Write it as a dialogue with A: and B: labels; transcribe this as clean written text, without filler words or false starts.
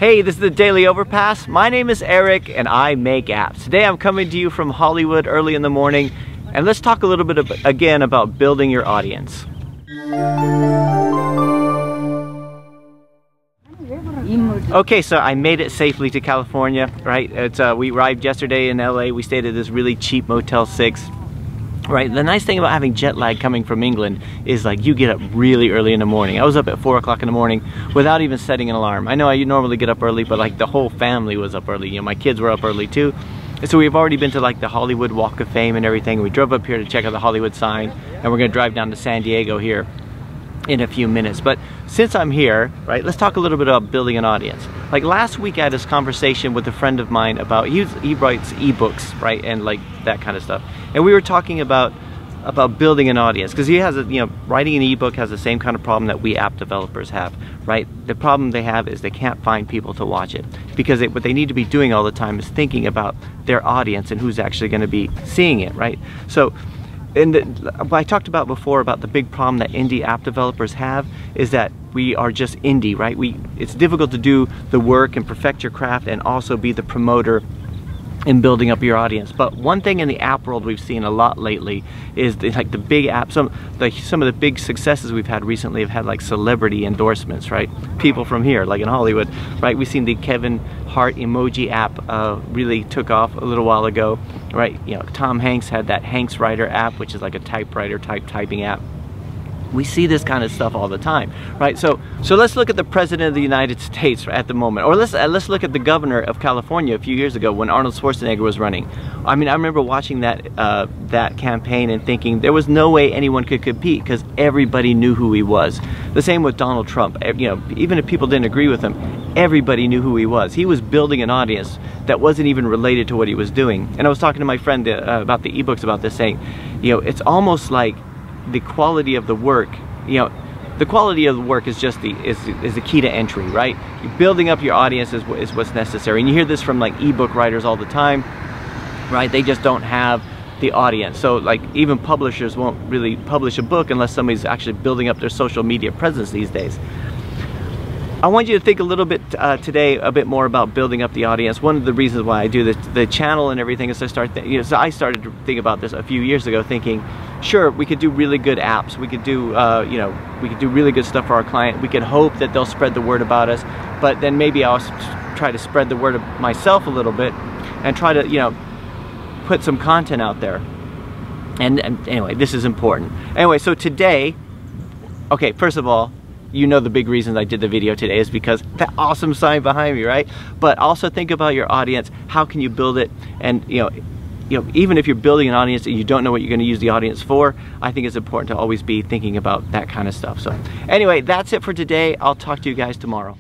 A: Hey, this is the Daily Overpass. My name is Eric and I make apps. Today I'm coming to you from Hollywood early in the morning, and let's talk a little bit again about building your audience. Okay, so I made it safely to California, right? We arrived yesterday in LA. We stayed at this really cheap Motel 6. Right, the nice thing about having jet lag coming from England is like you get up really early in the morning. I was up at 4 o'clock in the morning without even setting an alarm. I know I normally get up early, but like the whole family was up early. You know, my kids were up early too. And so we've already been to like the Hollywood Walk of Fame and everything. We drove up here to check out the Hollywood sign, and we're gonna drive down to San Diego here in a few minutes. But since I'm here, right, let's talk a little bit about building an audience. Like last week I had this conversation with a friend of mine about, he writes ebooks, right, and like that kind of stuff. And we were talking about building an audience, because he has writing an ebook has the same kind of problem that we app developers have, right? The problem they have is they can't find people to watch it, because what they need to be doing all the time is thinking about their audience and who's actually going to be seeing it, right? So I talked about before about the big problem that indie app developers have is that we are just indie, right? It's difficult to do the work and perfect your craft and also be the promoter in building up your audience. But one thing in the app world we've seen a lot lately is the big apps. Some of the big successes we've had recently have had like celebrity endorsements, right? People from here, like in Hollywood, right? We've seen the Kevin Hart emoji app really took off a little while ago, right? You know, Tom Hanks had that Hanks Writer app, which is like a typewriter typing app. We see this kind of stuff all the time, right? So let's look at the President of the United States at the moment, or let's look at the Governor of California a few years ago when Arnold Schwarzenegger was running. I mean, I remember watching that campaign and thinking there was no way anyone could compete because everybody knew who he was. The same with Donald Trump. You know, even if people didn't agree with him, everybody knew who he was. He was building an audience that wasn't even related to what he was doing. And I was talking to my friend about the ebooks about this, saying, you know, it's almost like the quality of the work, the quality of the work is just the key to entry, right? Building up your audience is what's necessary. And you hear this from like ebook writers all the time, right? They just don't have the audience. So like even publishers won't really publish a book unless somebody's actually building up their social media presence these days. I want you to think a little bit today a bit more about building up the audience. One of the reasons why I do the channel and everything is I started to think about this a few years ago, thinking, sure, we could do really good apps. We could do we could do really good stuff for our client. We could hope that they'll spread the word about us, but then maybe I'll try to spread the word of myself a little bit and try to put some content out there. And anyway, this is important. Anyway, so today, okay, first of all, you know the big reason I did the video today is because that awesome sign behind me, right? But also think about your audience. How can you build it? And even if you're building an audience and you don't know what you're going to use the audience for, I think it's important to always be thinking about that kind of stuff. So anyway, that's it for today. I'll talk to you guys tomorrow.